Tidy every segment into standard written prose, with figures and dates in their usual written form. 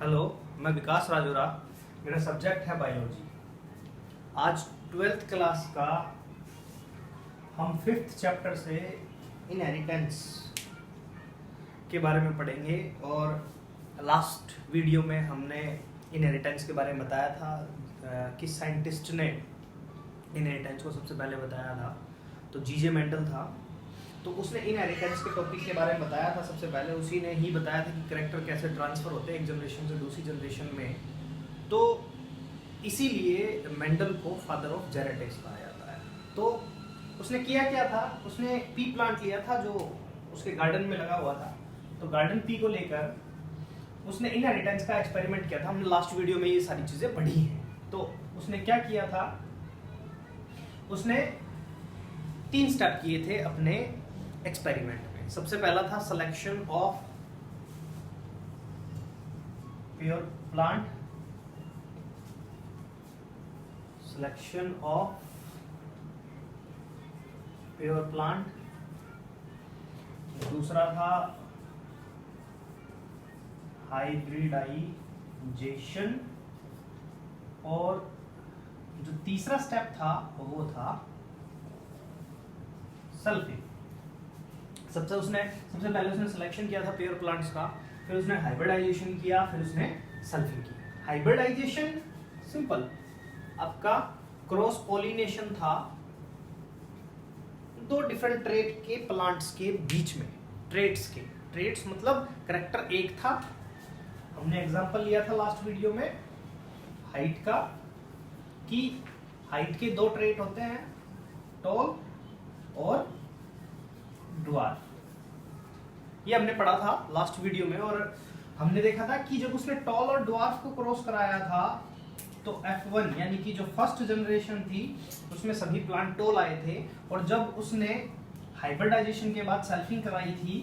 Hello, मैं विकास राजोरा। मेरा subject है बायोलॉजी। आज 12th क्लास का हम 5th चैप्टर से इनहेरिटेंस के बारे में पढ़ेंगे। और लास्ट वीडियो में हमने इनहेरिटेंस के बारे में बताया था। किस साइंटिस्ट ने इनहेरिटेंस को सबसे पहले बताया था? तो जीजे मेंडल था। तो उसने इनहेरिटेंस के टॉपिक के बारे में बताया था। सबसे पहले उसी ने ही बताया था कि कैरेक्टर कैसे ट्रांसफर होते हैं एक जनरेशन से दूसरी जनरेशन में। तो इसीलिए मेंडल को फादर ऑफ जेनेटिक्स कहा जाता है। तो उसने किया क्या था, उसने पी प्लांट लिया था जो उसके गार्डन में लगा हुआ था। तो गार्डन पी को लेकर उसने इनहेरिटेंस का एक्सपेरिमेंट किया था। हमने लास्ट वीडियो में ये सारी चीजें पढ़ी हैं। तो उसने क्या किया था, उसने 3 स्टेप किए थे अपने एक्सपेरिमेंट में। सबसे पहला था selection of pure plant, selection of pure plant. दूसरा था हाइब्रिडाइजेशन। और जो तीसरा स्टेप था वो था सल्फिंग। सबसे पहले उसने सिलेक्शन किया था प्योर प्लांट्स का, फिर उसने हाइब्रिडाइजेशन किया, फिर उसने सल्फिंग किया। हाइब्रिडाइजेशन सिंपल, आपका क्रॉस पॉलिनेशन था 2 डिफरेंट ट्रेट के प्लांट्स के बीच में। ट्रेट्स मतलब करेक्टर एक था। हमने एग्जांपल लिया था लास्ट वीडियो में हाइट का, कि हाइट के 2 ट्रेट होते हैं, टॉल और ड्वार्फ। ये हमने पढ़ा था लास्ट वीडियो में। और हमने देखा था कि जब उसने टॉल और ड्वार्फ को क्रॉस कराया था तो F1 यानी कि जो फर्स्ट जनरेशन थी उसमें सभी प्लांट टॉल आए थे। और जब उसने हाइब्रिडाइजेशन के बाद सल्फिंग कराई थी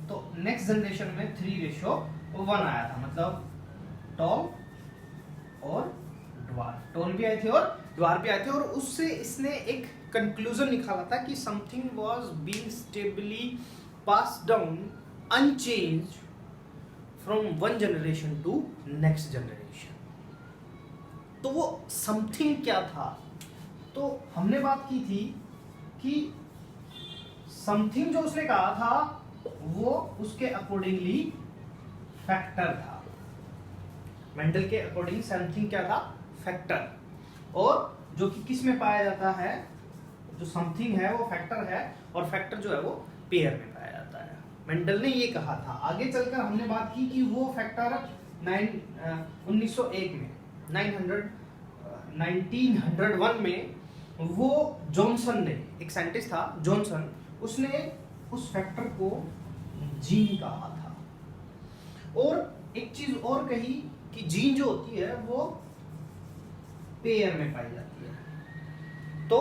तो नेक्स्ट जनरेशन में 3:1 आया था। मतलब टॉल और ड्वार्फ, टॉल भी आए थे और ड्वार्फ भी आए थे। और उससे इसने एक कंक्लूजन निकाला था कि something was being stably passed down unchanged from one generation to next generation. तो वो समथिंग क्या था? तो हमने बात की थी कि समथिंग जो उसने कहा था वो उसके अकॉर्डिंगली फैक्टर था। मेंडल के अकॉर्डिंग समथिंग क्या था? फैक्टर। और जो कि किस में पाया जाता है, जो समथिंग है वो फैक्टर है, और फैक्टर जो है वो पेयर में पाया जाता है। मेंडल ने ये कहा था। आगे चलकर हमने बात की कि वो फैक्टर 1901 में 1901 में वो जॉनसन ने, एक साइंटिस्ट था जॉनसन, उसने उस फैक्टर को जीन कहा था। और एक चीज और कही कि जीन जो होती है वो पेयर में पाई जाती है। तो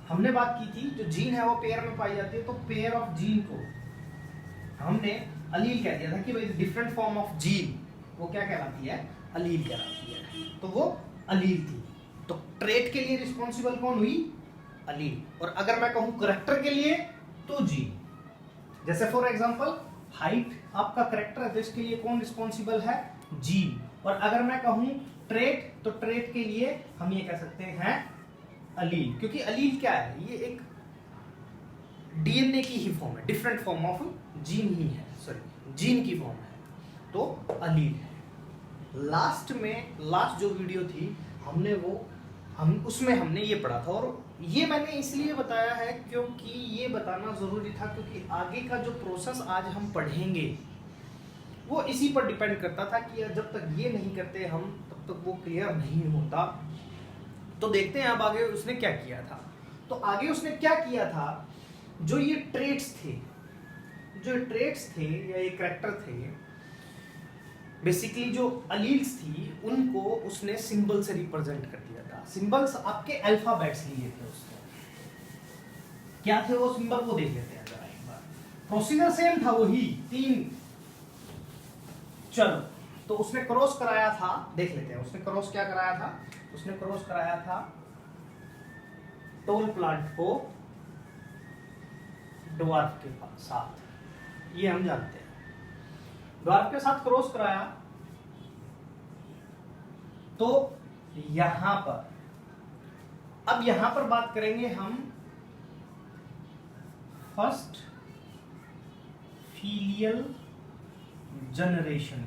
हमने बात की थी जो जीन है वो पेयर में पाई जाती है। तो पेयर ऑफ जीन को हमने अलील कह दिया था कि भाई डिफरेंट फॉर्म ऑफ जीन वो क्या कहलाती है? अलील कहलाती है। तो वो अलील थी। तो ट्रेट के लिए रिस्पॉन्सिबल कौन हुई? अलील। और अगर मैं कहूं करेक्टर के लिए तो जीन। जैसे फॉर एग्जांपल हाइट आपका करेक्टर है तो इसके लिए कौन रिस्पॉन्सिबल है? जीन। और अगर मैं कहूं ट्रेट तो ट्रेट के लिए हम ये कह सकते हैं अलील। क्योंकि अलील क्या है? ये एक डीएनए की ही फॉर्म है, डिफरेंट फॉर्म ऑफ जीन ही है, सॉरी जीन की फॉर्म है, तो अलील है। लास्ट जो वीडियो थी हम उसमें हमने ये पढ़ा था। और ये मैंने इसलिए बताया है क्योंकि ये बताना जरूरी था, क्योंकि आगे का जो प्रोसेस आज हम पढ़ेंगे वो इसी पर डिपेंड करता था कि जब तक ये नहीं करते हम तब तक वो क्लियर नहीं होता। तो देखते हैं अब आगे उसने क्या किया था। तो आगे उसने क्या किया था, जो ये ट्रेट्स थे या ये कैरेक्टर थे, बेसिकली जो अलील्स थी उनको उसने सिंबल से रिप्रेजेंट कर दिया था। सिंबल्स आपके अल्फाबेट्स लिए थे उसने। क्या थे वो सिंबल, वो देख लेते हैं जरा एक बार। प्रोसीजर सेम था, वही 3। चलो, तो उसने क्रॉस कराया था, देख लेते हैं उसने क्रॉस क्या कराया था। उसने क्रॉस कराया था टॉल प्लांट को ड्वार्फ के साथ, ये हम जानते हैं। ड्वार्फ के साथ क्रॉस कराया तो यहां पर, अब यहां पर बात करेंगे हम फर्स्ट फीलियल जनरेशन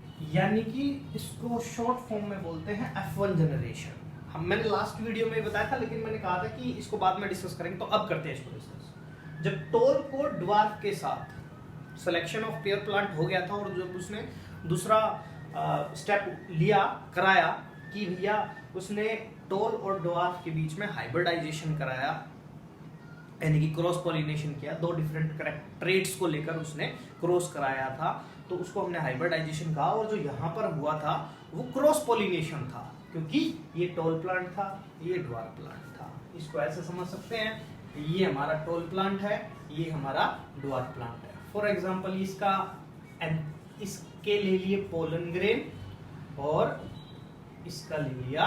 की, यानी कि इसको शॉर्ट फॉर्म में बोलते हैं F1 जनरेशन। मैंने लास्ट वीडियो में बताया था, लेकिन मैंने कहा था कि इसको बाद में डिस्कस करेंगे, तो अब करते हैं इसको डिस्कस। जब टोल को ड्वार्फ के साथ सिलेक्शन ऑफ पेयर प्लांट हो गया था और जब उसने दूसरा स्टेप कराया कि भैया उसने टोल और ड्वार्फ के बीच में हाइब्रिडाइजेशन कराया, यानी कि क्रॉस पॉलिनेशन किया, दो डिफरेंट ट्रेड्स को लेकर उसने क्रॉस कराया था, तो उसको हमने हाइब्रिडाइजेशन कहा। और जो यहाँ पर हुआ था वो क्रॉस पॉलिनेशन था, क्योंकि ये टोल प्लांट था, ये ड्वार्फ प्लांट था। इसको ऐसे समझ सकते हैं, ये हमारा टोल प्लांट है, ये हमारा ड्वार्फ प्लांट है। फॉर एग्जाम्पल इसके ले लिए पोलन ग्रेन और इसका ले लिया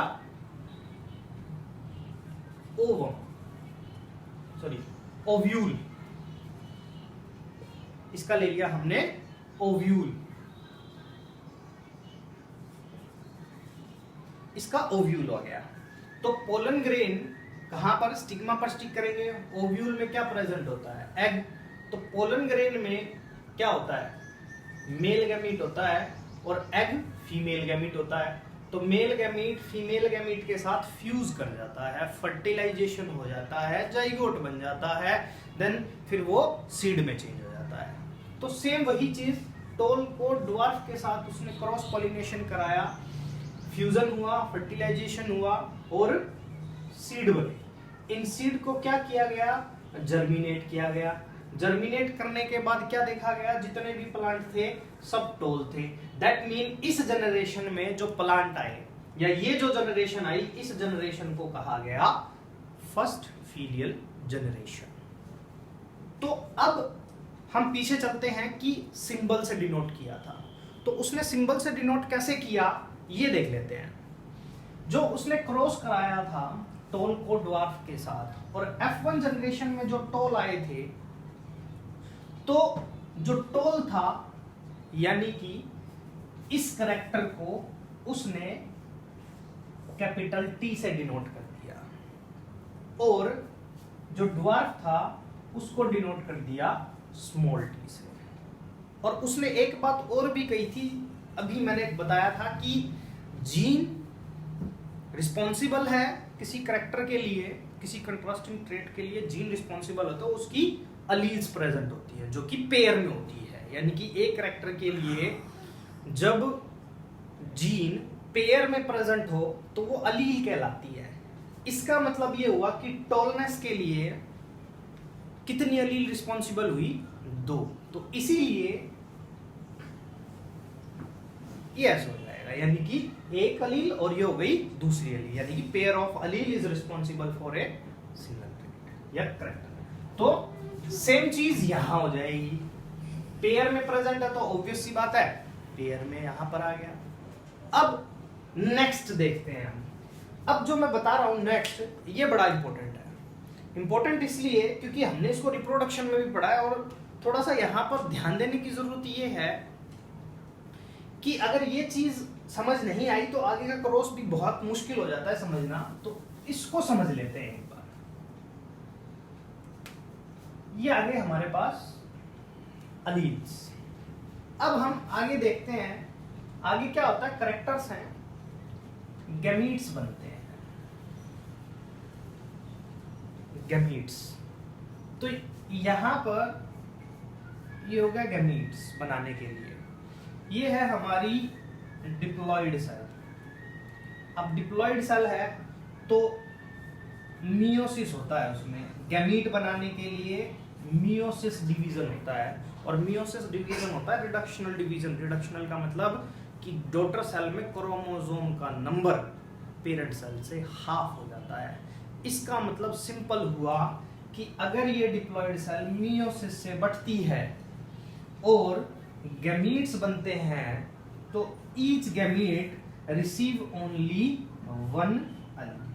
ओव्यूल, इसका ले लिया हमने ओव्यूल, इसका ओव्यूल हो गया। तो पोलन ग्रेन कहां पर, स्टिग्मा पर स्टिक करेंगे। ओव्यूल में क्या प्रेजेंट होता है, एग। तो पोलन ग्रेन में क्या होता है, मेल गैमीट होता है और एग फीमेल गैमीट होता है। तो मेल गैमीट फीमेल गैमीट के साथ फ्यूज कर जाता है, फर्टिलाइजेशन हो जाता है, जाइगोट बन जाता है, देन फिर वो सीड में चेंज हो जाता है। तो सेम वही चीज टोल को ड्वार्फ के साथ उसने क्रॉस पॉलिनेशन कराया, फ्यूजन हुआ, फर्टिलाइजेशन हुआ और सीड बने। इन सीड को क्या किया गया, जर्मिनेट किया गया। जर्मिनेट करने के बाद क्या देखा गया, जितने भी प्लांट थे सब टोल थे। दैट मीन इस जनरेशन में जो प्लांट आए या ये जो जनरेशन आई, इस जनरेशन को कहा गया फर्स्ट फीलियल जनरेशन। तो अब हम पीछे चलते हैं कि सिंबल से डिनोट किया था, तो उसने सिंबल से डिनोट कैसे किया ये देख लेते हैं। जो उसने क्रॉस कराया था टोल को ड्वार्फ के साथ, और F1 जनरेशन में जो टोल आए थे, तो जो टोल था यानी कि इस कैरेक्टर को उसने कैपिटल T से डिनोट कर दिया, और जो ड्वार्फ था उसको डिनोट कर दिया स्मॉल t से। और उसने एक बात और भी कही थी, अभी मैंने बताया था कि जीन रिस्पॉन्सिबल है किसी कैरेक्टर के लिए, किसी कंट्रास्टिंग ट्रेट के लिए जीन रिस्पॉन्सिबल होता है, उसकी अलील्स प्रेजेंट होती है जो कि पेयर में होती है। यानी कि एक कैरेक्टर के लिए जब जीन पेयर में प्रेजेंट हो तो वो अलील कहलाती है। इसका मतलब ये हुआ कि टॉलनेस के लिए कितनी अलील रिस्पॉन्सिबल हुई, 2। तो इसीलिए ये ऐसा हो जाएगा, यानी कि एक अलील और ये हो गई दूसरी अलील, यानी कि pair of Aleel is responsible for a single trait या कैरेक्टर। तो सेम चीज यहां हो जाएगी, पेयर में प्रेजेंट है तो ऑब्वियस सी बात है पेयर में यहां पर आ गया। अब नेक्स्ट देखते हैं हम। अब जो मैं बता रहा हूं नेक्स्ट, ये बड़ा इंपॉर्टेंट है। इंपॉर्टेंट इसलिए क्योंकि हमने इसको रिप्रोडक्शन में भी पढ़ा है, और थोड़ा सा यहां पर ध्यान देने की जरूरत ये है कि अगर ये चीज समझ नहीं आई तो आगे का क्रॉस भी बहुत मुश्किल हो जाता है समझना। तो इसको समझ लेते हैं एक बार। ये आगे हमारे पास अलील्स। अब हम आगे देखते हैं आगे क्या होता है। कैरेक्टर्स हैं, गैमीट्स बनते हैं, गैमीट्स। तो यहां पर ये हो गया गैमीट्स बनाने के लिए। ये है हमारी डिप्लॉयड सेल। अब डिप्लॉयड सेल है तो मियोसिस होता है उसमें। गैमीट बनाने के लिए मियोसिस डिवीजन होता है, और मियोसिस डिवीजन होता है रिडक्शनल डिवीजन। रिडक्शनल का मतलब कि डॉटर सेल में क्रोमोसोम का नंबर पेरेंट सेल से हाफ हो जाता है। इसका मतलब सिंपल हुआ कि अगर ये डिप्लॉयड सेल मियोसिस से बढ़ती है और गैमीट्स बनते हैं तो ईच गैमीट रिसीव ओनली 1 अलील।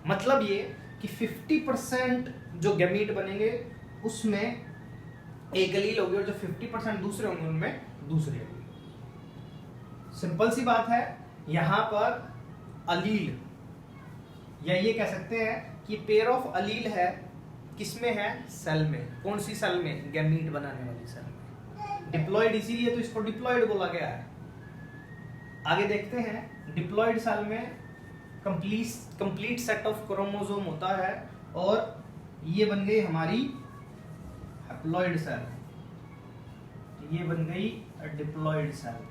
मतलब ये कि 50% जो गैमीट बनेंगे उसमें एक अलील होगी, और जो 50% दूसरे होंगे उनमें दूसरे अलील। सिंपल सी बात है, यहां पर अलील, या ये कह सकते हैं कि पेयर ऑफ अलील है, किसमें है? सेल में। कौन सी सेल में? गैमीट बनाने वाली सेल में। डिप्लॉयड इसीलिए तो इसको डिप्लॉयड बोला गया है। आगे देखते हैं, डिप्लॉयड सेल में कंप्लीट सेट ऑफ क्रोमोसोम होता है, और ये बन गई हमारी हैप्लॉयड सेल, ये बन गई diploid cell.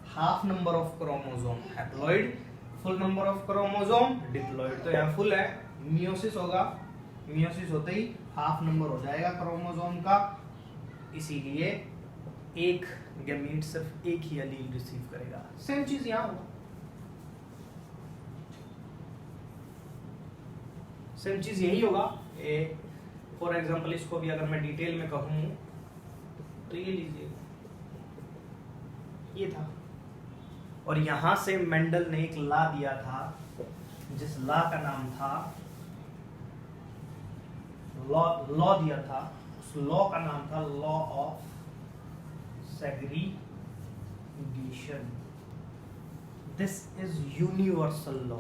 Half number of chromosome haploid, full number of chromosome diploid. तो यहाँ फुल है, मियोसिस होगा, मियोसिस होते ही हाफ नंबर हो जाएगा क्रोमोसोम का, इसीलिए एक गैमीट सिर्फ एक ही एलील रिसीव करेगा। सेम चीज यहाँ होगा, सेम चीज यही होगा। फॉर एग्जांपल इसको भी अगर मैं डिटेल में कहूं तो ये लीजिए, ये था, और यहां से मेंडल ने एक लॉ दिया था, जिस लॉ का नाम था लॉ दिया था, उस लॉ का नाम था law of segregation. This is universal law.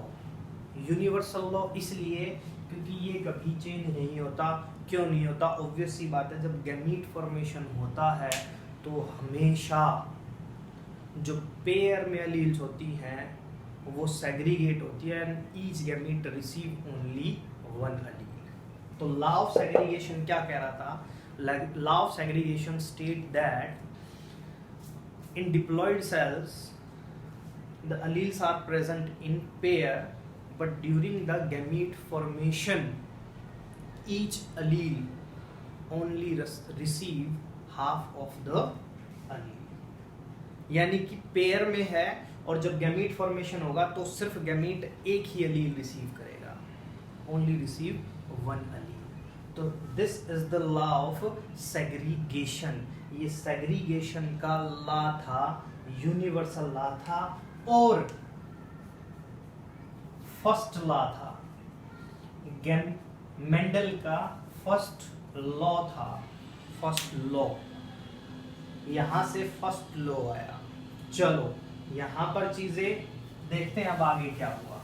Universal law इसलिए क्योंकि ये कभी चेंज नहीं होता। क्यों नहीं होता? ऑब्वियस सी बात है, जब गैमीट फॉर्मेशन होता है तो हमेशा जो पेयर में एलील्स होती हैं वो सेग्रीगेट होती है, and each gamete receive only one allele. तो लॉ ऑफ सेग्रीगेशन क्या कह रहा था? Law of segregation state that in diploid cells the alleles are present in pair, but during the gamete formation each allele only receive half of the allele। यानी कि pair में है और जब गैमीट फॉर्मेशन होगा तो सिर्फ गैमीट एक ही एलील रिसीव करेगा, ओनली रिसीव वन एलील। तो this is the law of segregation. ये सेग्रीगेशन का लॉ था, यूनिवर्सल लॉ था, और फर्स्ट लॉ था, मेंडल का फर्स्ट लॉ था, फर्स्ट लॉ। यहां से फर्स्ट लॉ आया। चलो यहां पर चीजें देखते हैं अब आगे क्या हुआ।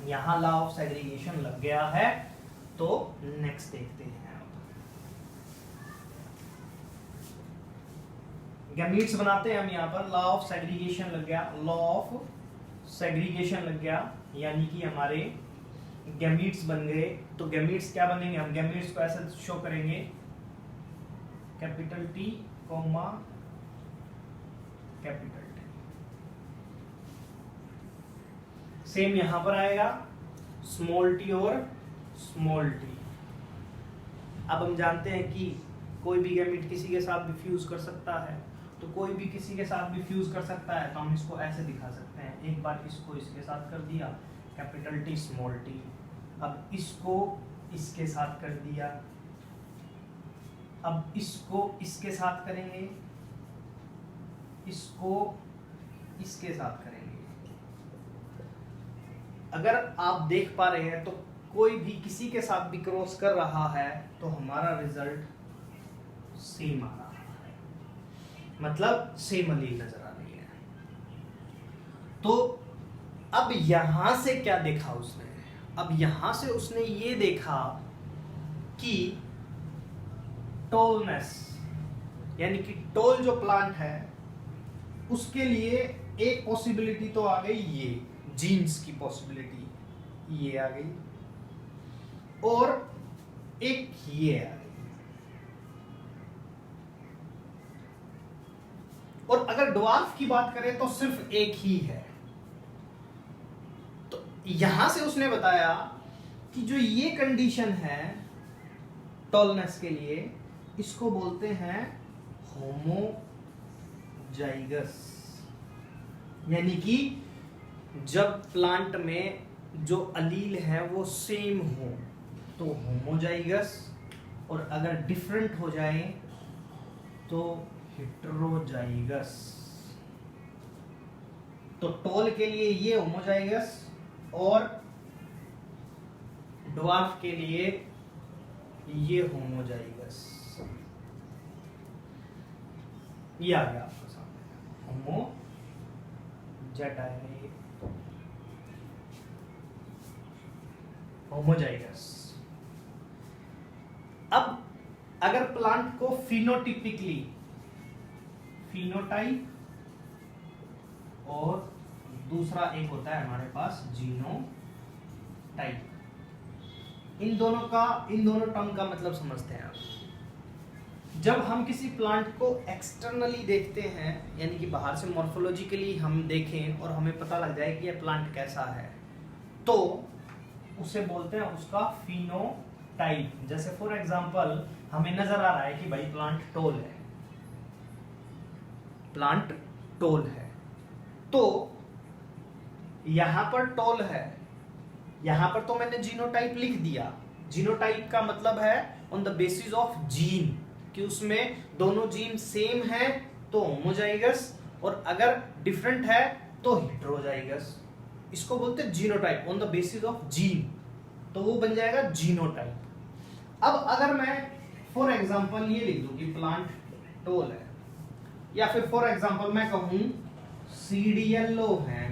यहां लॉ ऑफ सेग्रीगेशन लग गया है, तो नेक्स्ट देखते हैं। गैमीट्स बनाते हैं हम यहाँ पर। लॉ ऑफ सेग्रीगेशन लग गया, लॉ ऑफ सेग्रीगेशन लग गया, यानी कि हमारे गैमीट्स बन गए। तो गैमीट्स क्या बनेंगे? हम गैमीट्स को ऐसे शो करेंगे, capital T comma capital T. Same यहां पर आएगा, स्मॉल टी और स्मॉल टी। अब हम जानते हैं कि कोई भी गैमीट किसी के साथ भी फ्यूज कर सकता है, तो कोई भी किसी के साथ भी फ्यूज कर सकता है, तो हम इसको ऐसे दिखा सकते हैं। एक बार इसको इसके साथ कर दिया, कैपिटल टी स्मॉल टी। अब इसको इसके साथ कर दिया, अब इसको इसके साथ करेंगे, इसको इसके साथ करेंगे। अगर आप देख पा रहे हैं तो कोई भी किसी के साथ भी क्रॉस कर रहा है तो हमारा रिजल्ट सेम आ रहा है, मतलब सेम एलील नजर आ रही है। तो अब यहां से क्या देखा उसने? अब यहां से उसने ये देखा कि टॉलनेस, यानी कि टॉल जो प्लांट है उसके लिए एक पॉसिबिलिटी तो आ गई, ये जीन्स की पॉसिबिलिटी ये आ गई, और एक ये आ गई। और अगर ड्वार्फ की बात करें तो सिर्फ एक ही है। तो यहां से उसने बताया कि जो ये कंडीशन है टॉलनेस के लिए, इसको बोलते हैं होमोजाइगस। यानी कि जब प्लांट में जो अलील है वो सेम हो तो होमोजाइगस, और अगर डिफरेंट हो जाए तो हेटेरोजाइगस। तो टॉल के लिए ये होमोजाइगस और ड्वार्फ के लिए ये होमोजाइगस। ये आ गया आपके सामने जेट आएगा ये होमोजाइगस। अब अगर प्लांट को फिनोटिपिकली, फिनोटाइप और दूसरा एक होता है हमारे पास जीनोटाइप, इन दोनों टर्म का मतलब समझते हैं आप। जब हम किसी प्लांट को एक्सटर्नली देखते हैं, यानी कि बाहर से मॉर्फोलॉजिकली हम देखें और हमें पता लग जाए कि यह प्लांट कैसा है, तो उसे बोलते हैं उसका फिनोटाइप। जैसे फॉर एग्जांपल हमें नजर आ रहा है कि भाई प्लांट टोल है, प्लांट टोल है, तो यहां पर टोल है, यहां पर तो मैंने जीनोटाइप लिख दिया। जीनोटाइप का मतलब है on the basis of gene, कि उसमें दोनों जीन सेम है तो होमोजाइगस, और अगर डिफरेंट है तो हेटेरोजाइगस। इसको बोलते हैं genotype on the basis of gene, तो वो बन जाएगा जीनोटाइप। अब अगर मैं फॉर एग्जांपल ये लिख दूं कि प्लांट टोल है, या फिर फॉर एग्जांपल मैं कहूं सीड येलो है,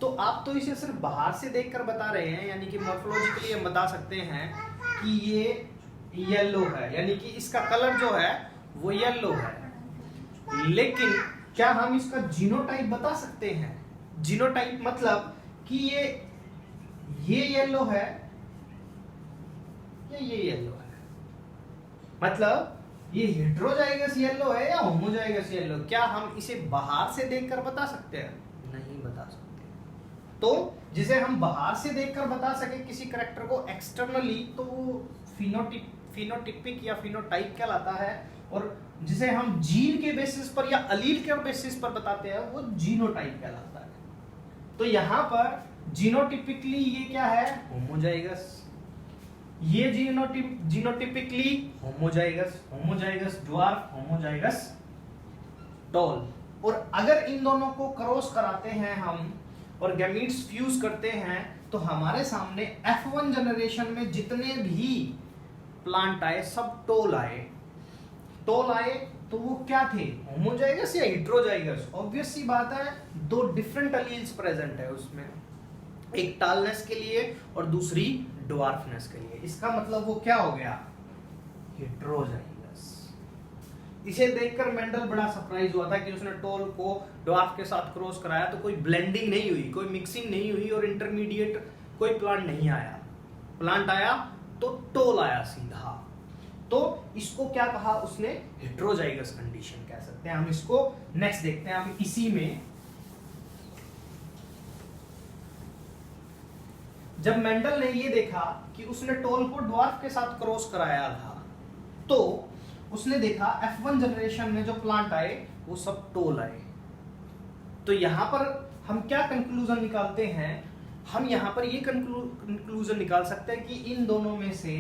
तो आप तो इसे सिर्फ बाहर से देखकर बता रहे हैं, यानी कि मॉर्फोलॉजिकली हम बता सकते हैं कि ये येलो है, यानी कि इसका कलर जो है वो येलो है। लेकिन क्या हम इसका जीनोटाइप बता सकते हैं? जीनोटाइप मतलब कि ये येलो है या ये येलो है, मतलब ये हेटेरोजाइगस येलो है या होमोजाइगस येलो, क्या हम इसे बाहर से देखकर बता सकते हैं? नहीं बता सकते। तो जिसे हम बाहर से देखकर बता सके किसी कैरेक्टर को एक्सटर्नली, तो वो फिनोटिपिक या फिनोटाइप कहलाता है, और जिसे हम जीन के बेसिस पर या अलील के बेसिस पर बताते हैं वो जीनोटाइप कहलाता है। तो यहां पर जीनोटिपिकली ये क्या है? होमोजाइगस। ये genotypically homozygous dwarf, homozygous tall. और अगर इन दोनों को क्रॉस कराते हैं हम और गैमीट्स फ्यूज करते हैं, तो हमारे सामने F1 जनरेशन में जितने भी प्लांट आए सब टोल आए। टोल आए तो वो क्या थे? होमोजाइगस या हेटेरोजाइगस? ऑब्वियस सी बात है, दो डिफरेंट अलील्स प्रेजेंट है उसमें, एक टालनेस के लिए और दूसरी ड्वार्फनेस के लिए। इसका मतलब वो क्या हो गया? हेटेरोजाइगस। इसे देखकर मेंडल बड़ा सरप्राइज हुआ था कि उसने टोल को ड्वार्फ के साथ क्रॉस कराया, तो कोई ब्लेंडिंग नहीं हुई, कोई मिक्सिंग नहीं हुई और इंटरमीडिएट कोई प्लांट नहीं आया। प्लांट आया तो टोल आया सीधा। तो इसको क्या कहा उसने? हेटेरोजाइगस कंडीशन कह सकते हैं हम इसको। नेक्स्ट देखते हैं हम इसी में, जब मेंडल ने ये देखा कि उसने टोल को ड्वार्फ के साथ क्रॉस कराया था, तो उसने देखा F1 जनरेशन में जो प्लांट आए वो सब टोल आए। तो यहां पर हम क्या कंक्लूजन निकालते हैं? हम यहां पर ये कंक्लूजन निकाल सकते हैं कि इन दोनों में से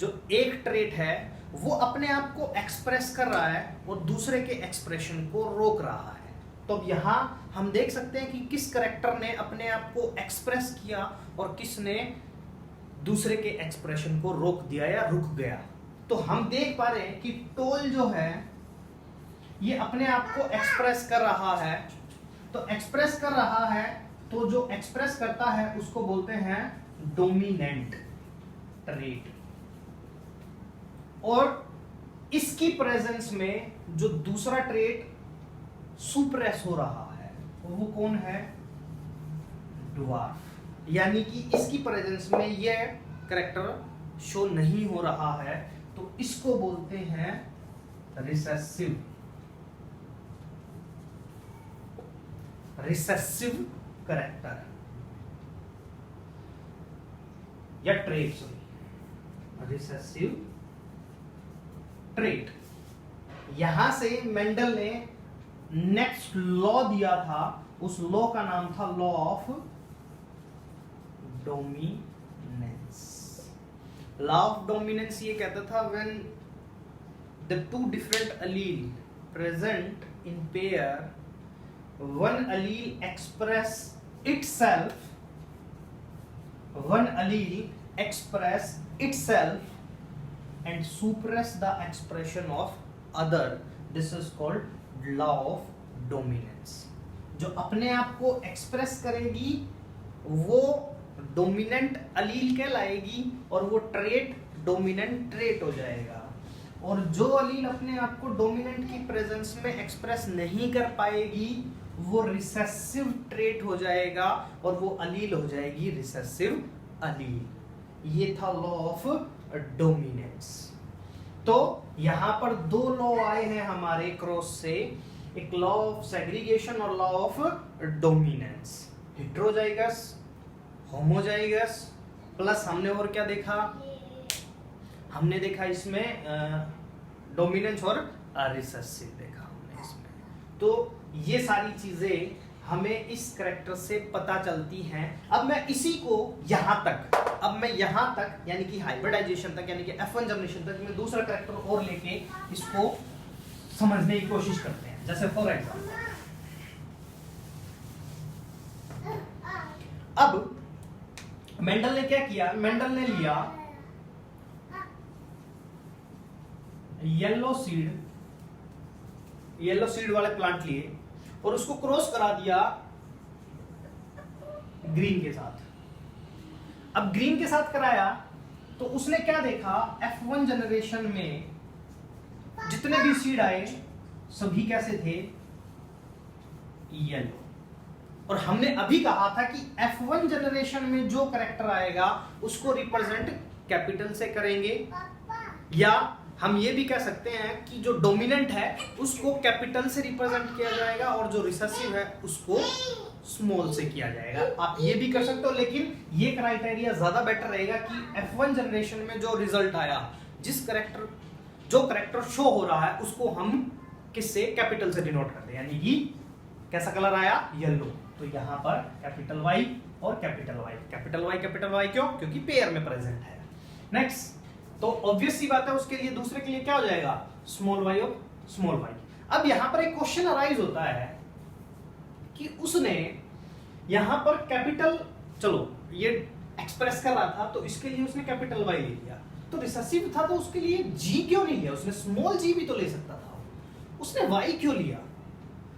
जो एक ट्रेट है वो अपने आप को एक्सप्रेस कर रहा है और दूसरे के एक्सप्रेशन को रोक रहा है। तो अब यहां हम देख सकते हैं कि किस कैरेक्टर ने अपने आप को एक्सप्रेस किया और किसने दूसरे के एक्सप्रेशन को रोक दिया या रुक गया। तो हम देख पा रहे हैं कि टोल जो है ये अपने आप को एक्सप्रेस कर रहा है। तो एक्सप्रेस कर रहा है, तो जो एक्सप्रेस करता है उसको बोलते हैं डोमिनेंट ट्रेट। और इसकी प्रेजेंस में जो दूसरा ट्रेट सुप्रेस हो रहा है वो कौन है? ड्वार्फ। यानी कि इसकी प्रेजेंस में यह कैरेक्टर शो नहीं हो रहा है, तो इसको बोलते हैं रिसेसिव कैरेक्टर या ट्रेट, सॉरी, रिसेसिव ट्रेट। यहां से मेंडल ने नेक्स्ट लॉ दिया था, उस लॉ का नाम था law of dominance. Law of dominance ये कहता था when the two different allele present in pair, one allele express itself and suppress the expression of other. This is called law of dominance. जो अपने आप को एक्सप्रेस करेगी वो dominant अलील कहलाएगी और वो ट्रेट डोमिनेंट ट्रेट हो जाएगा। और जो अलील अपने आप को डोमिनेंट की प्रेजेंस में एक्सप्रेस नहीं कर पाएगी वो रिसेसिव ट्रेट हो जाएगा और वो अलील हो जाएगी रिसेसिव अलील। ये था लॉ ऑफ डोमिनेंस। तो यहां पर दो लॉ आए हैं हमारे क्रॉस से, एक लॉ ऑफ सेग्रीगेशन और law of dominance. Heterozygous, homozygous, plus हमने और क्या देखा, हमने देखा इसमें डोमिनेंस और रिसेसिव देखा हमने इसमें। तो ये सारी चीजें हमें इस कैरेक्टर से पता चलती हैं। अब मैं इसी को यहां तक यानी कि हाइब्रिडाइजेशन तक यानी कि F1 जनरेशन तक मैं दूसरा कैरेक्टर और लेके इसको समझने की कोशिश करते हैं। जैसे फॉर एग्जांपल अब मेंडल ने क्या किया, मेंडल ने लिया येलो सीड वाले प्लांट लिए और उसको क्रॉस करा दिया ग्रीन के साथ। अब ग्रीन के साथ कराया तो उसने क्या देखा, F1 जनरेशन में जितने भी सीड आए सभी कैसे थे, येलो। और हमने अभी कहा था कि F1 जनरेशन में जो कैरेक्टर आएगा उसको रिप्रेजेंट कैपिटल से करेंगे, या हम ये भी कह सकते हैं कि जो डोमिनेंट है उसको कैपिटल से रिप्रेजेंट किया जाएगा और जो रिसेसिव है उसको स्मॉल से किया जाएगा। आप ये भी कर सकते हो, लेकिन ये क्राइटेरिया ज्यादा बेटर रहेगा कि F1 जनरेशन में जो रिजल्ट आया, जो करेक्टर शो हो रहा है उसको हम किससे, कैपिटल से डिनोट करते हैं। यानी कि कैसा कलर आया, येलो। तो यहां पर कैपिटल Y और कैपिटल Y क्यों, क्योंकि पेयर में प्रेजेंट है। नेक्स्ट, तो ऑब्वियस सी बात है उसके लिए, दूसरे के लिए क्या हो जाएगा, स्मॉल y और स्मॉल y। अब यहां पर एक क्वेश्चन अराइज होता है कि उसने यहां पर कैपिटल, चलो ये एक्सप्रेस कर रहा था तो इसके लिए उसने कैपिटल Y ले लिया, तो रिसेसिव था तो उसके लिए G क्यों नहीं लिया, उसने स्मॉल g भी तो ले सकता था, उसने Y क्यों लिया।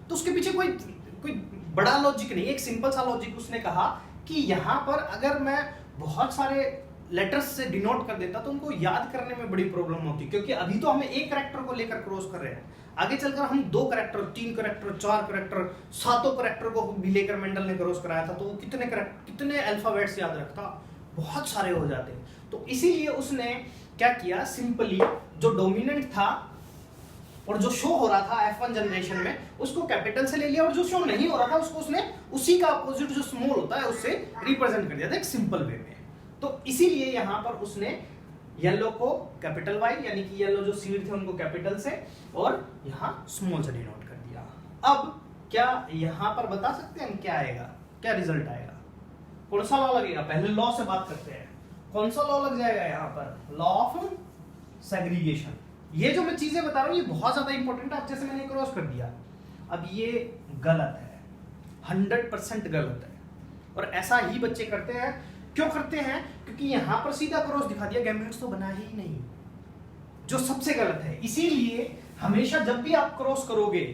तो उसके पीछे कोई बड़ा लॉजिक नहीं, एक सिंपल सा लॉजिक। उसने कहा कि यहां पर अगर मैं बहुत सारे लेटर्स से डिनोट कर देता तो उनको याद करने में बड़ी प्रॉब्लम होती, क्योंकि अभी तो हमें एक कैरेक्टर को लेकर क्रॉस कर रहे हैं, आगे चलकर हम 2 कैरेक्टर, 3 कैरेक्टर, 4 कैरेक्टर, 7 कैरेक्टर को भी लेकर मेंडल ने क्रॉस कराया था, तो वो कितने अल्फाबेट्स याद रखता, बहुत सारे हो जाते। तो इसीलिए उसने क्या किया, सिंपली जो डोमिनेंट था और जो शो हो रहा था F1 जनरेशन में उसको कैपिटल से ले लिया, और जो शो नहीं हो रहा था उसको उसने उसी का अपोजिट जो स्मॉल होता है उससे रिप्रेजेंट कर दिया था एक सिंपल वे में। तो इसीलिए यहां पर उसने येलो को कैपिटल Y यानी कि येलो जो सीड थे उनको कैपिटल से और यहां स्मॉल से डिनोट कर दिया। अब क्या यहां पर बता सकते हैं हम क्या आएगा, क्या रिजल्ट आएगा, कौन सा लॉ लगेगा, पहले लॉ से बात करते हैं। कौन सा लॉ लग जाएगा यहां पर, लॉ ऑफ सेग्रीगेशन। ये जो मैं चीजें बता रहा हूं ये बहुत ज्यादा इंपॉर्टेंट है, अच्छे से मैंने क्रॉस कर दिया। अब ये गलत है, 100% गलत है, और ऐसा ही बच्चे करते हैं। क्यों करते हैं, क्योंकि यहां पर सीधा क्रॉस दिखा दिया, गैमेट्स तो बना ही नहीं, जो सबसे गलत है। इसीलिए हमेशा जब भी आप क्रॉस करोगे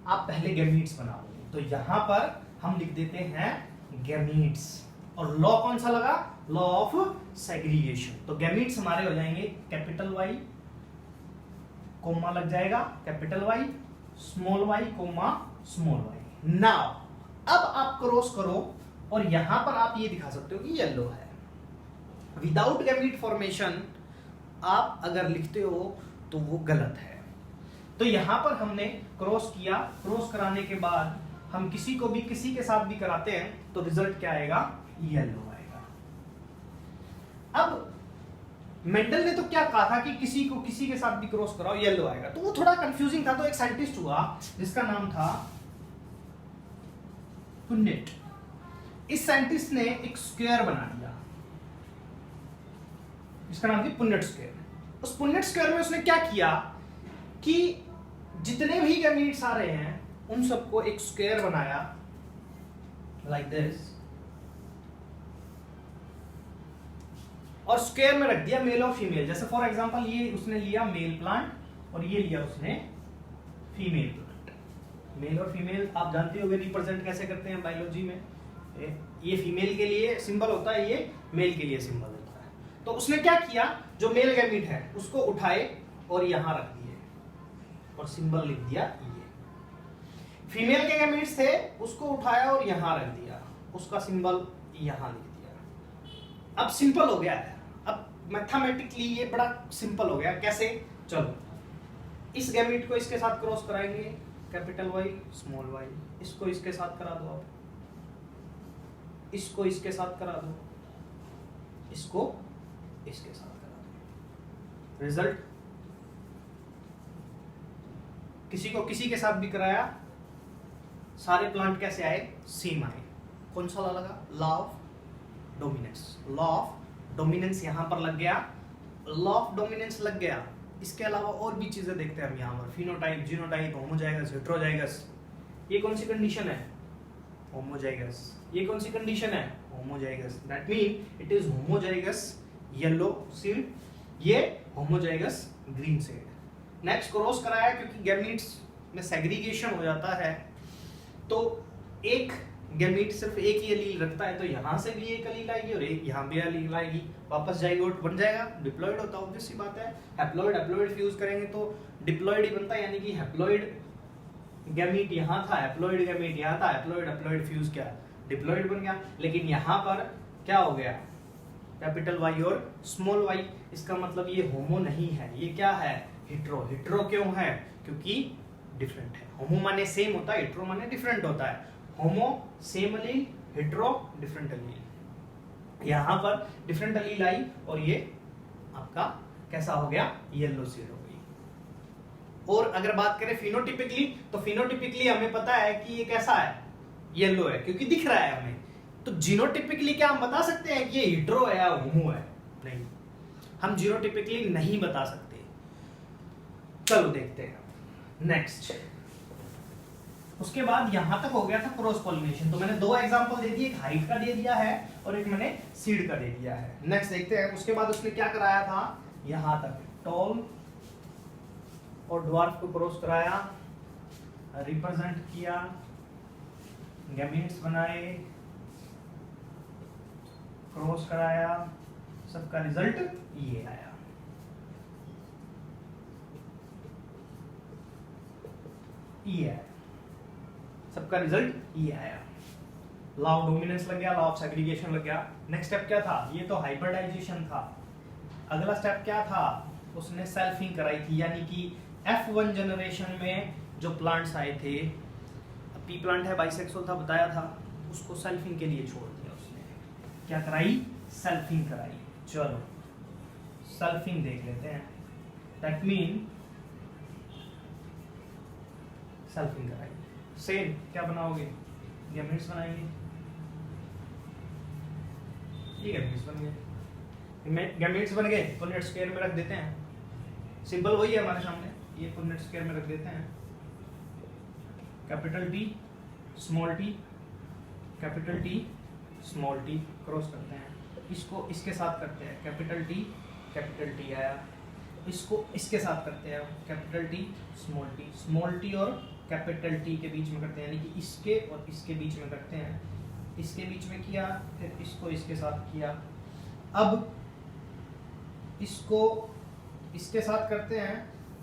आप पहले गैमेट्स बनाओगे। तो यहां पर हम लिख देते हैं गैमेट्स, और लॉ कौन सा लगा, लॉ ऑफ सेग्रीगेशन। तो गैमेट्स हमारे हो जाएंगे कैपिटल Y, कोमा लग जाएगा capital Y, small y, comma small y। Now अब आप क्रॉस करो और यहां पर आप ये दिखा सकते हो कि येलो है। विदाउट गैमेट फॉर्मेशन आप अगर लिखते हो तो वो गलत है। तो यहां पर हमने क्रॉस किया, क्रॉस कराने के बाद हम किसी को भी किसी के साथ भी कराते हैं तो रिजल्ट क्या आएगा, येलो आएगा। अब मेंडल ने तो क्या कहा था कि किसी को किसी के साथ भी क्रॉस कराओ येलो आएगा, तो वो थोड़ा कंफ्यूजिंग था। तो एक साइंटिस्ट हुआ जिसका नाम था पुन्नेट। इस साइंटिस्ट ने एक स्क्वायर बना दिया, इसका नाम थी पुन्नेट स्क्वायर। उस पुन्नेट स्क्वायर में उसने क्या किया कि जितने भी गैमेट्स आ रहे हैं उन सबको एक स्क्वायर बनाया लाइक दिस, और स्क्वायर में रख दिया मेल और फीमेल। जैसे फॉर एग्जांपल ये उसने लिया मेल प्लांट और ये लिया उसने फीमेल प्लांट। मेल और फीमेल आप जानते होगे रिप्रेजेंट कैसे करते हैं बायोलॉजी में। ये फीमेल के लिए सिंबल होता है, ये मेल के लिए सिंबल होता है। तो उसने क्या किया, जो मेल गैमीट है उसको उठाए और यहां रख दिए और सिंबल लिख दिया ये। फीमेल के गैमीट्स थे, उसको उठाया और यहां रख दिया, उसका सिंबल यहां लिख दिया। अब सिंपल हो गया है, अब मैथमेटिकली ये बड़ा सिंपल हो गया। कैसे, चलो इस गैमीट को इसके साथ क्रॉस कराएंगे, कैपिटल वाई स्मॉल वाई, इसको इसके साथ करा दो, आप इसको इसके साथ करा दो, इसको इसके साथ करा दो, रिजल्ट किसी को किसी के साथ भी कराया, सारे प्लांट कैसे आए, सेम आए। कौन सा लगा, law of dominance. Law of dominance यहां पर लग गया, लॉ ऑफ डोमिनेंस लग गया। इसके अलावा और भी चीजें देखते हैं हम यहाँ पर, फिनोटाइप, जीनोटाइप, होमोजाइगस, हेटेरोजाइगस। ये कौन सी कंडीशन है, होमोजाइगस। ये कौन सी कंडीशन है, homozygous. That mean it is homozygous yellow seed, ये homozygous green seed. Next cross कराया, क्योंकि गैमीट्स में सेग्रीगेशन हो जाता है, तो एक गैमीट सिर्फ एक ही एलील रखता है, तो यहां से भी एक एलील आएगी और एक यहां भी एलील आएगी, वापस जाइगोट बन जाएगा, डिप्लॉइड होता है, ऑब्वियस सी बात है। हैप्लॉइड हैप्लॉइड फ्यूज करेंगे तो डिप्लॉइड ही बनता है, यानी कि हैप्लॉइड गैमीट यहां था, हैप्लॉइड गैमीट यहां था, हैप्लॉइड हैप्लॉइड फ्यूज क्या, डिप्लॉइड बन गया। लेकिन यहां पर क्या हो गया, कैपिटल वाई और स्मॉल वाई। इसका मतलब ये होमो नहीं है, ये क्या है, हेटेरो। हेटेरो क्यों है, क्योंकि डिफरेंट है। होमो माने सेम होता है, हेटेरो माने डिफरेंट होता है। Homo same allele, hetero different allele. यहां पर डिफरेंट एलील आई और ये आपका कैसा हो गया, येलो सीड हो गई। और अगर बात करें फिनोटिपिकली, तो फिनोटिपिकली हमें पता है कि ये कैसा है, येलो है, क्योंकि दिख रहा है हमें। तो जीनोटिपिकली क्या हम बता सकते हैं कि ये हेटेरो है या होमो है, नहीं, हम जीनोटिपिकली नहीं बता सकते। चलो देखते हैं नेक्स्ट। उसके बाद यहां तक हो गया था क्रॉस पॉलिनेशन। तो मैंने दो एग्जांपल दे दिए, एक हाइट का दे दिया है और एक मैंने सीड का दे दिया है। नेक्स्ट देखते हैं, उसके बाद उसने क्या कराया था, यहां तक टॉल और ड्वार्फ को क्रॉस कराया, रिप्रेजेंट किया, गैमीट्स बनाए, क्रॉस कराया, सबका रिजल्ट ये आया। ये आया, सबका रिजल्ट ये आया। लॉ ऑफ डोमिनेंस लग गया, लॉ ऑफ सेग्रीगेशन लग गया। नेक्स्ट स्टेप क्या था, ये तो हाइब्रिडाइजेशन था। अगला स्टेप क्या था, उसने सेल्फिंग कराई थी, यानी कि F1 जनरेशन में जो प्लांट्स आए थे, पी प्लांट है बाइसेक्सुअल था बताया था, उसको सेल्फिंग के लिए छोड़ दिया उसने। क्या कराई, सेल्फिंग कराई। चलो सेल्फिंग देख लेते हैं। दैट मीन सेल्फिंग कराई, सेम क्या बनाओगे, गैमेट्स बनाएंगे, ये गैमेट्स बन गए। गैमेट्स बन गए, पुनेट स्क्वायर में रख देते हैं, सिंबल वही है हमारे सामने, ये पुनेट स्क्वायर में रख देते हैं। Capital T small T, capital T small T, cross करते हैं, इसको इसके साथ करते हैं, कैपिटल टी आया, इसको इसके साथ करते हैं, कैपिटल टी, स्मॉल टी और कैपिटल टी के बीच में करते हैं, यानी कि इसके और इसके बीच में करते हैं, इसके बीच में किया, फिर इसको इसके साथ किया। अब इसको इसके साथ करते हैं,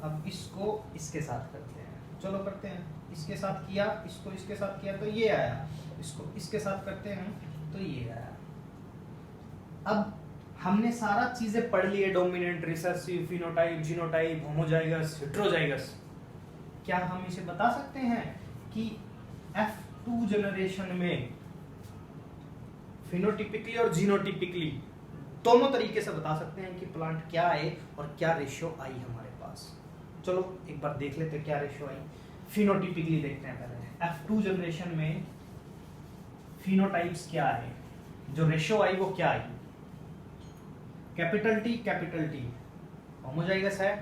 अब इसको इसके साथ करते हैं। चलो करते हैं, इसके साथ किया, इसको इसके साथ किया तो ये आया, इसको इसके साथ करते हैं तो ये आया। अब हमने सारा चीजें पढ़ ली है, dominant, recessive, phenotype, genotype, homozygous, heterozygous. क्या हम इसे बता सकते हैं कि F2 जनरेशन में फिनोटिपिकली और जीनोटिपिकली दोनों तरीके से बता सकते हैं कि प्लांट क्या है और क्या रेशियो आई हमारे पास। चलो एक बार देख लेते हैं क्या रेशियो आई। फिनोटिपिकली देखते हैं पहले, F2 जनरेशन में फिनोटाइप्स क्या है, जो रेशियो आई वो क्या आई, कैपिटल टी होमोजाइगस है,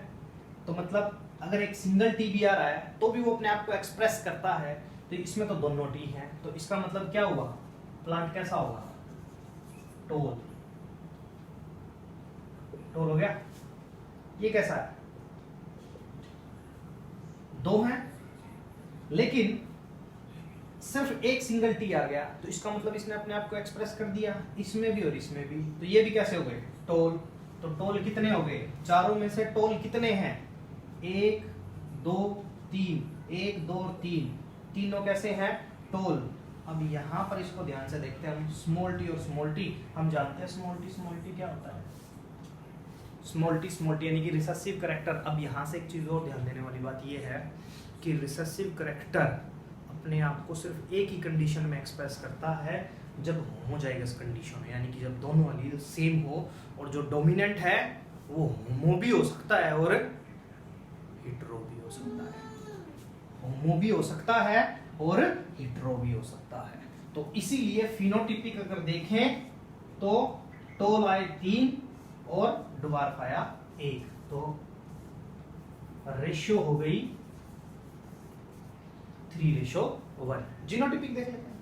तो मतलब अगर एक सिंगल टी भी आ रहा है तो भी वो अपने आप को एक्सप्रेस करता है, तो इसमें तो दोनों टी हैं, तो इसका मतलब क्या हुआ, प्लांट कैसा होगा, टोल हो गया। ये कैसा है, दो हैं, लेकिन सिर्फ एक सिंगल टी आ गया, तो इसका मतलब इसने अपने आप को एक्सप्रेस कर दिया इसमें भी और इसमें भी। तो ये भी कैसे हो गए? टोल। तो टोल कितने हो गए? चारों में से टोल कितने हैं? 1 2 3, 1 2 और 3, तीनों कैसे हैं? टोल। अब यहाँ पर इसको ध्यान से देखते हैं हम, स्मॉल टी और स्मॉल टी। हम जानते हैं स्मॉल टी क्या होता है? स्मॉल टी यानी कि रिसेसिव कैरेक्टर। अब यहाँ से एक चीज और ध्यान देने वाली बात ये है कि रिसेसिव कैरेक्टर अपने आप को सिर्फ एक ही कंडीशन में एक्सप्रेस करता है, जब होमोजाइगस कंडीशन है, यानी कि जब दोनों एलील सेम हो, और जो डोमिनेंट है वो होमो भी हो सकता है और हेटेरो भी हो सकता है। होमो भी हो सकता है और हेटेरो भी हो सकता है। तो इसीलिए फिनोटिपिक अगर देखें तो टोल आए 3 और ड्वार्फ आया 1, तो रेशियो हो गई 3:1। जीनोटिपिक देख लेते हैं,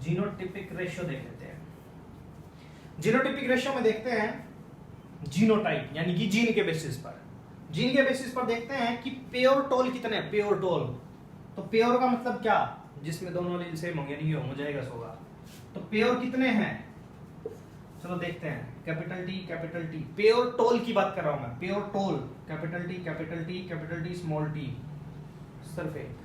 जीनोटिपिक रेशियो देख लेते हैं। जीनोटिपिक रेशियो में देखते हैं जीनोटाइप यानी कि जीन के बेसिस पर। जीन के बेसिस पर देखते हैं कि प्योर टोल कितने हैं। प्योर टोल, तो प्योर का मतलब क्या? जिसमें दोनों एलील सेम होंगे, यानी कि होमोजाइगस होगा। तो प्योर कितने हैं? चलो देखते हैं। कैपिटल टी, प्योर टोल की बात कर रहा हूं मैं। Pure toll capital T small T, सिर्फ एक।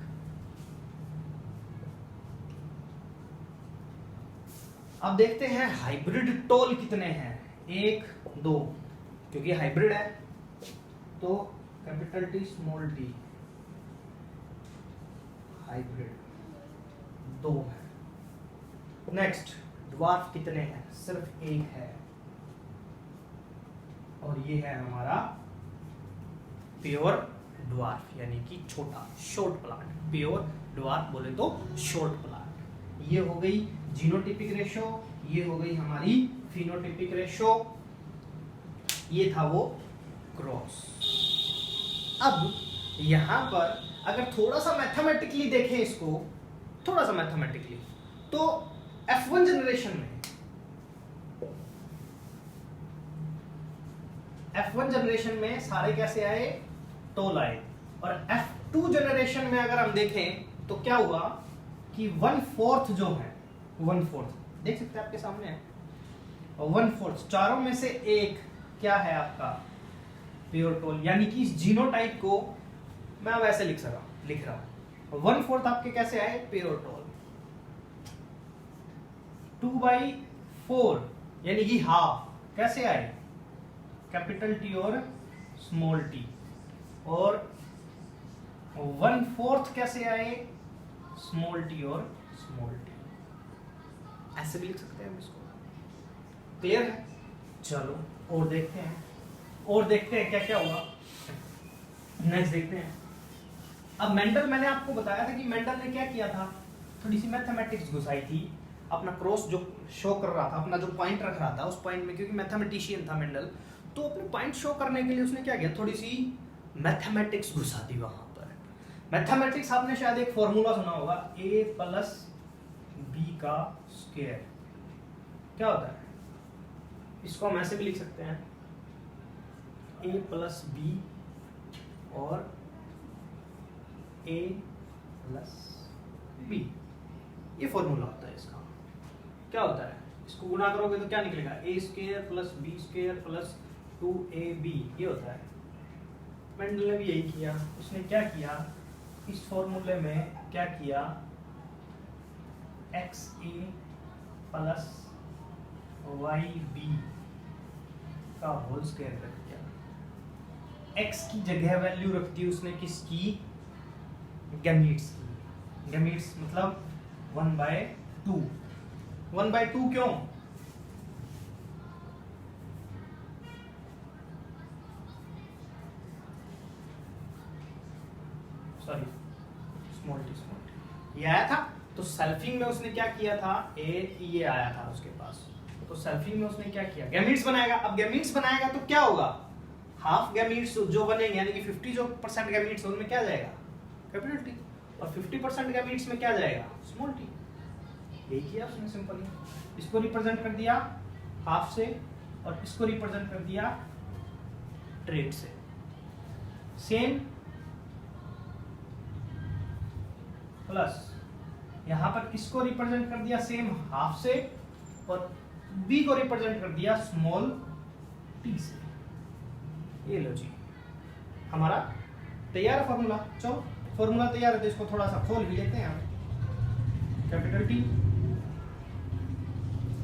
अब देखते हैं हाइब्रिड टोल कितने हैं। 1 2, क्योंकि हाइब्रिड है तो capital T small T, hybrid 2 है। नेक्स्ट, ड्वार्फ कितने हैं? सिर्फ 1 है, और ये है हमारा प्योर ड्वार्फ यानी कि छोटा शॉर्ट प्लांट। प्योर ड्वार्फ बोले तो शॉर्ट प्लांट। ये हो गई जीनोटिपिक रेशो, ये हो गई हमारी फिनोटिपिक रेशो, ये था वो क्रॉस। अब यहां पर अगर थोड़ा सा मैथमेटिकली देखें इसको, थोड़ा सा मैथमेटिकली, तो F1 जनरेशन में सारे कैसे आए? टोल आए। और F2 जनरेशन में अगर हम देखें तो क्या हुआ कि 1/4 जो है, 1/4 देख सकते हैं आपके सामने है, 1/4 चारों में से एक क्या है आपका? Pure toll. यानी कि इस जीनोटाइप को मैं वैसे लिख रहा हूं 1/4 आपके कैसे आए? Pure toll. 2/4 यानी कि हाफ कैसे आए? कैपिटल टी और स्मॉल टी। और 1/4 कैसे आए? स्मॉल टी और स्मॉल टी। ऐसे भी लिख सकते हैं हम इसको। क्लियर है? चलो और देखते हैं क्या क्या हुआ। नेक्स्ट देखते हैं। अब मेंडल, मैंने आपको बताया था कि मेंडल ने क्या किया था, थोड़ी सी मैथमेटिक्स घुसाई थी। अपना क्रॉस जो शो कर रहा था, अपना जो पॉइंट रख रहा था, उस पॉइंट में, क्योंकि मैथमेटिशियन था मेंडल, तो अपने पॉइंट शो करने के लिए उसने क्या किया, थोड़ी सी मैथमेटिक्स घुसा दी वहां पर। मैथमेटिक्स आपने शायद एक फॉर्मूला सुना होगा, a + b का स्क्वायर। क्या होता है? इसको हम ऐसे भी लिख सकते हैं, a + b और a + b, ये फॉर्मूला होता है इसका। क्या होता है? इसको गुणा करोगे तो क्या निकलेगा? a² + b² + 2ab, ये होता है। मेंडल ने भी यही किया। उसने क्या किया, इस फॉर्मूले में क्या किया, xa + yb का होल स्क्वायर रख दिया। x की जगह वैल्यू रख दी उसने किसकी? गैमीट्स की। गैमीट्स मतलब 1/2। 1/2 क्यों? सॉरी, स्मॉल टी ये आया था, तो सेल्फिंग में उसने क्या किया था, ये आया था उसके पास, तो सेल्फिंग में उसने क्या किया, गैमीट्स बनाएगा। अब गैमीट्स बनाएगा तो क्या होगा, हाफ गैमीट्स जो बनेंगे, यानी कि 50% गैमीट्स उनमें क्या जाएगा, कैपिटल टी, और 50% गैमीट्स में क्या जाएगा, स्मॉल टी। यही किया उसने सिंपली। इसको रिप्रेजेंट कर दिया हाफ से, और इसको रिप्रेजेंट कर दिया ट्रेड से। सेम प्लस यहां पर किसको रिप्रेजेंट कर दिया सेम हाफ से, और बी को रिप्रेजेंट कर दिया स्मॉल टी से। ये लो जी, हमारा तैयार है फॉर्मूला। चलो फॉर्मूला तैयार है तो इसको थोड़ा सा खोल भी लेते हैं हम। Capital T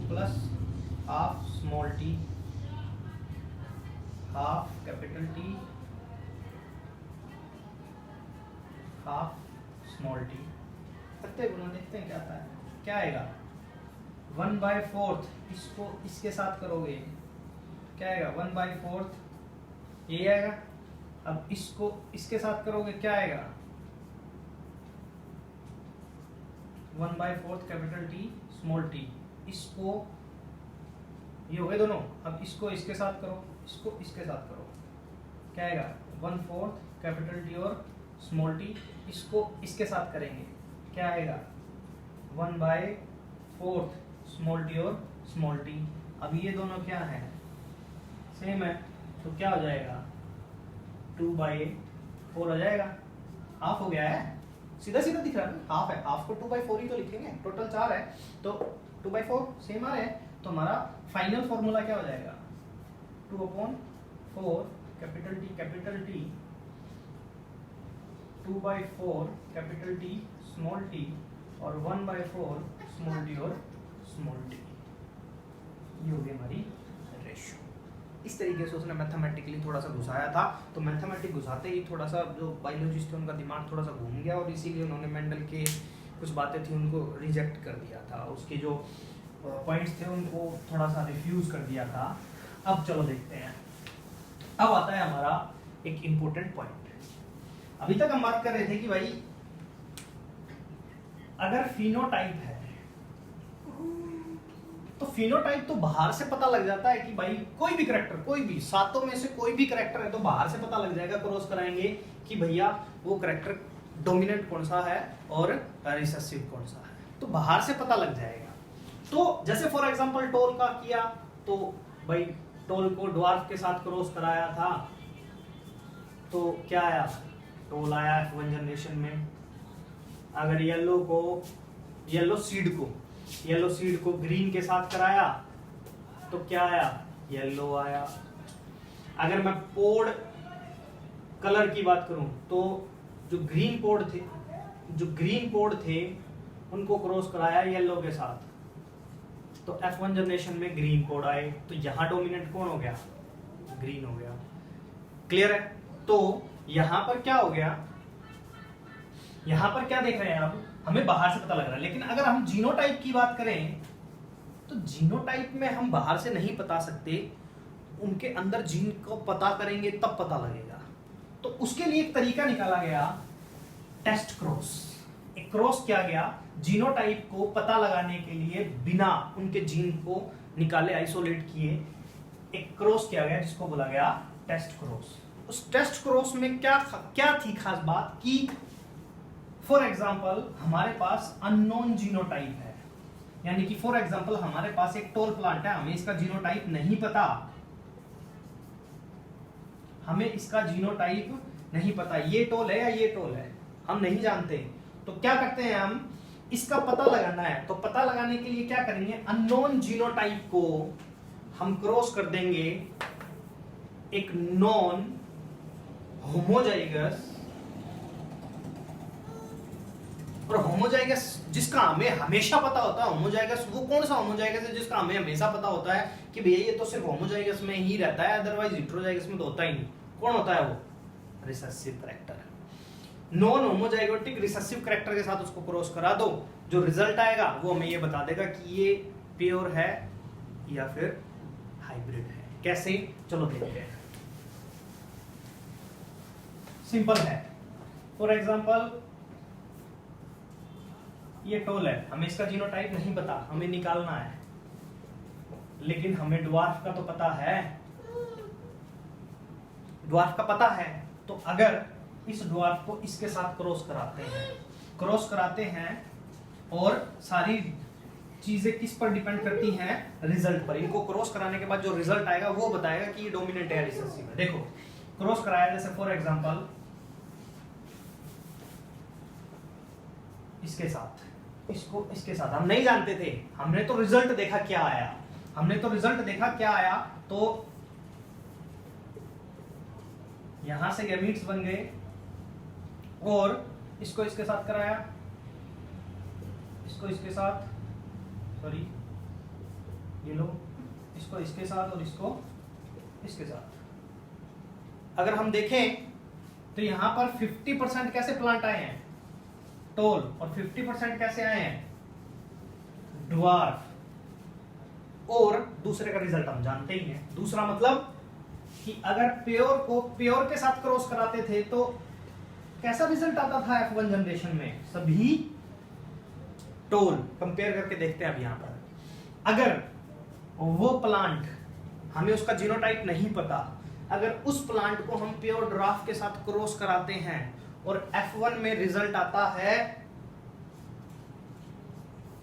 plus half small T, half capital T, half small T, करते गुना देखते हैं क्या आता है। क्या आएगा 1/4, इसको इसके साथ करोगे क्या आएगा 1/4, ये आएगा। अब इसको इसके साथ करोगे क्या आएगा 1/4 कैपिटल टी स्मॉल टी, इसको ये हो गए दोनों। अब इसको इसके साथ करो, इसको इसके साथ करो, क्या आएगा 1/4 कैपिटल टी और स्मॉल टी, इसको इसके साथ करेंगे क्या आएगा 1/4 स्मॉल टी और स्मॉल टी। अब ये दोनों क्या है सेम है, तो क्या हो जाएगा 2/4 हो जाएगा, हाफ हो गया है, सीधा सीधा दिख रहा है हाफ है, हाफ को 2/4 ही तो लिखेंगे, टोटल 4 है तो 2/4 सेम आ रहे हैं। तो हमारा फाइनल फॉर्मूला क्या हो जाएगा 2/4 capital T 2/4 capital T small T और 1/4 स्मॉल टी और स्मॉल टी। ये हो गई हमारी रेशियो। इस तरीके से उसने मैथमेटिकली थोड़ा सा घुसाया था, तो मैथमेटिक घुसाते ही थोड़ा सा जो बायोलॉजिस्ट थे उनका दिमाग थोड़ा सा घूम गया, और इसीलिए उन्होंने मेंडल के कुछ बातें थी उनको रिजेक्ट कर दिया था, उसके जो पॉइंट्स थे उनको थोड़ा सा रिफ्यूज कर दिया था। अब चलो देखते हैं, अब आता है हमारा एक इम्पोर्टेंट पॉइंट। अभी तक हम बात कर रहे थे कि भाई अगर फिनोटाइप है तो फिनोटाइप तो बाहर से पता लग जाता है कि भाई कोई भी करैक्टर, कोई भी सातों में से कोई भी करैक्टर है तो बाहर से पता लग जाएगा, क्रॉस कराएंगे कि भैया वो करैक्टर डोमिनेंट कौन सा है और रिसेसिव कौन सा है, तो बाहर से पता लग जाएगा। तो जैसे फॉर एग्जांपल टोल का किया तो भाई टोल को ड्वार्फ के साथ क्रॉस कराया था तो क्या आया टोल आया F1 जनरेशन में। अगर येलो सीड को ग्रीन के साथ कराया तो क्या आया येलो आया। अगर मैं पोड कलर की बात करूं तो जो ग्रीन पोड थे उनको क्रॉस कराया येलो के साथ तो F1 जनरेशन में ग्रीन पोड आए, तो यहां डोमिनेंट कौन हो गया ग्रीन हो गया। क्लियर है। तो यहां पर क्या हो गया, यहां पर क्या देख रहे हैं आप, हमें बाहर से पता लग रहा है, लेकिन अगर हम जीनोटाइप की बात करें तो जीनोटाइप में हम बाहर से नहीं बता सकते, उनके अंदर जीन को पता करेंगे तब पता लगेगा। तो उसके लिए एक तरीका निकाला गया टेस्ट क्रॉस। एक क्रॉस किया गया जीनोटाइप को पता लगाने के लिए, बिना उनके जीन को निकाले आइसोलेट किए एक क्रॉस किया गया जिसको बोला गया टेस्ट क्रॉस। उस टेस्ट क्रॉस में क्या थी खास बात कि फॉर एग्जाम्पल हमारे पास अननोन जीनोटाइप है, यानी कि फॉर एग्जाम्पल हमारे पास एक टोल प्लांट है, हमें इसका जीनोटाइप नहीं पता, हमें इसका जीनोटाइप नहीं पता, ये टोल है या ये टोल है हम नहीं जानते। तो क्या करते हैं हम, इसका पता लगाना है, तो पता लगाने के लिए क्या करेंगे, अननोन जीनोटाइप को हम क्रॉस कर देंगे एक नॉन होमोजाइगस, और होमोजाइगस जिसका हमें हमेशा पता होता है, होमोजाइगस वो कौन सा होमोजाइगस है जिसका हमें हमेशा पता होता है कि भैया ये तो सिर्फ होमोजाइगस में ही रहता है, अदरवाइज हेटेरोजाइगस में तो होता ही नहीं। कौन होता है वो, recessive character. Non homozygotic recessive character के साथ उसको क्रॉस करा दो, जो रिजल्ट आएगा वो हमें ये बता देगा कि ये प्योर है या फिर हाइब्रिड है। कैसे, चलो देखते हैं। सिंपल है। फॉर एग्जांपल ये टोल है, हमें इसका जीनोटाइप नहीं पता, हमें निकालना है, लेकिन हमें ड्वार्फ का तो पता है, ड्वार्फ का पता है। तो अगर इस ड्वार्फ को इसके साथ क्रॉस कराते हैं और सारी चीजें किस पर डिपेंड करती हैं, रिजल्ट पर। इनको क्रॉस कराने के बाद जो रिजल्ट आएगा वो बताएगा कि ये डोमिनेंट है रिसेसिव है। देखो क्रॉस कराया, जैसे फॉर एग्जांपल इसके साथ, इसको इसके साथ। हम नहीं जानते थे, हमने तो रिजल्ट देखा क्या आया, तो यहां से गैमीट्स बन गए और इसको इसके साथ कराया, इसको इसके साथ, सॉरी ये लो, इसको इसके साथ और इसको इसके साथ। अगर हम देखें तो यहां पर 50% कैसे प्लांट आए हैं, टोल, और 50% कैसे आए हैं, ड्वार्फ। और दूसरे का रिजल्ट हम जानते ही हैं। दूसरा मतलब कि अगर प्योर को प्योर के साथ क्रॉस कराते थे तो कैसा रिजल्ट आता था F1 जनरेशन में, सभी टोल। कंपेयर करके देखते हैं अब यहां पर, अगर वो प्लांट हमें उसका जीनोटाइप नहीं पता, अगर उस प्लांट को हम प्योर ड्राफ्ट के साथ क्रॉस कराते हैं और F1 में रिजल्ट आता है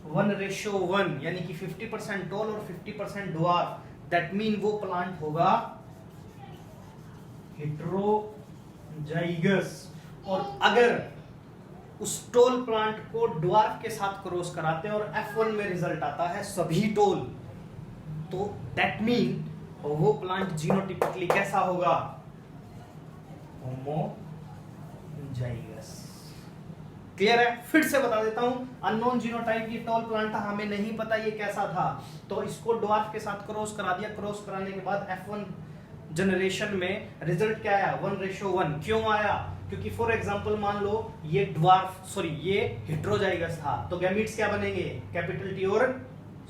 1:1, यानी कि 50% टोल और 50% ड्वार्फ, दैट मीन वो प्लांट होगा हेटेरोजाइगस। और अगर उस टोल प्लांट को ड्वार्फ के साथ क्रॉस कराते हैं और F1 में रिजल्ट आता है सभी टोल, तो दैट मीन वो प्लांट जीनोटिपिकली कैसा होगा, होमोजाइगस। क्लियर है? फिर से बता देता हूं, अननोन जीनोटाइप ये टॉल प्लांट था, हमें नहीं पता ये कैसा था, तो इसको ड्वार्फ के साथ क्रॉस करा दिया। क्रॉस कराने के बाद F1 जनरेशन में रिजल्ट क्या आया, 1:1। क्यों आया? क्योंकि फॉर एग्जांपल मान लो ये ड्वार्फ, सॉरी ये हेटेरोजाइगस था, तो गैमीट्स क्या बनेंगे, कैपिटल टी और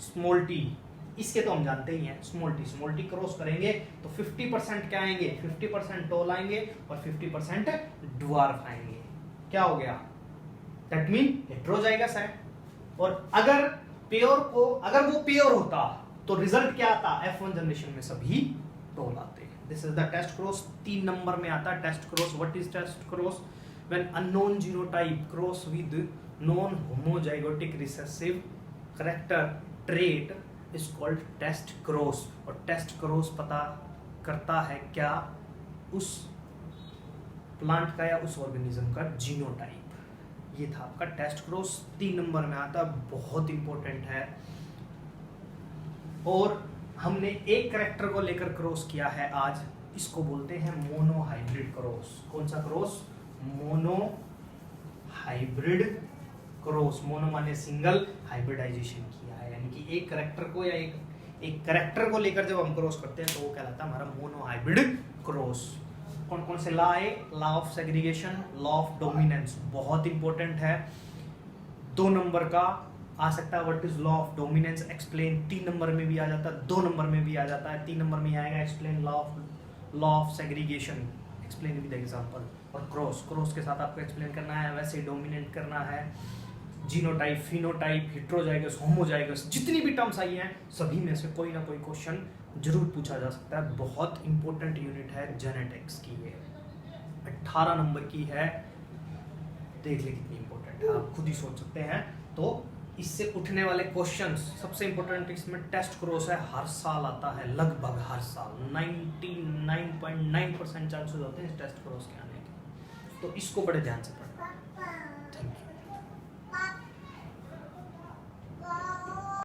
स्मॉल टी। इसके तो हम जानते ही हैं, स्मॉल टी क्रॉस करेंगे तो 50% क्या आएंगे, 50% टोल आएंगे और 50% ड्वार्फ आएंगे। क्या हो गया, दैट मीन हेटेरोजाइगस है। और अगर वो प्योर होता तो रिजल्ट क्या आता, F1 जनरेशन में सभी टोल आते। This is the test cross, 3 नंबर में आता है test cross. What is test cross? When unknown genotype cross with non homozygotic recessive character trait is called test cross. और टेस्ट क्रॉस पता करता है क्या, उस प्लांट का या उस ऑर्गेनिज्म का जीनोटाइप। ये था आपका टेस्ट क्रॉस, 3 नंबर में आता, बहुत इंपॉर्टेंट है। और हमने एक कैरेक्टर को लेकर क्रॉस किया है आज, इसको बोलते हैं मोनो हाइब्रिड क्रॉस। कौन सा cross? Mono hybrid cross. Mono माने सिंगल, हाइब्रिडाइजेशन किया है, यानी कि एक कैरेक्टर को या एक कैरेक्टर को लेकर जब हम क्रॉस करते हैं तो वो कहलाता है हमारा मोनो हाइब्रिड क्रॉस। कौन कौन से लॉ है? Law of segregation, law of dominance, बहुत इंपॉर्टेंट है। 2 नंबर का आ सकता है, what is law of dominance, explain. 3 नंबर में भी आ जाता है, 2 नंबर में भी आ जाता है। 3 नंबर में आएगा explain law of segregation, explain with example. और क्रॉस के साथ आपको एक्सप्लेन करना है, वैसे डोमिनेंट करना है। जीनोटाइप, फिनोटाइप, हेटेरोजाइगस, होमोजाइगस, जितनी भी टर्म्स आई हैं सभी में से कोई ना कोई क्वेश्चन जरूर पूछा जा सकता है। बहुत इंपॉर्टेंट यूनिट है जेनेटिक्स की, ये 18 नंबर की है। देख ले कितनी इंपॉर्टेंट है, आप खुद ही सोच सकते हैं। तो इससे उठने वाले क्वेश्चंस सबसे इंपॉर्टेंट इसमें टेस्ट क्रॉस है, हर साल आता है, लगभग हर साल 99.9% चांसेस होते हैं इस टेस्ट क्रॉस के आने के। तो इसको बड़े ध्यान से पढ़ना। Thank you.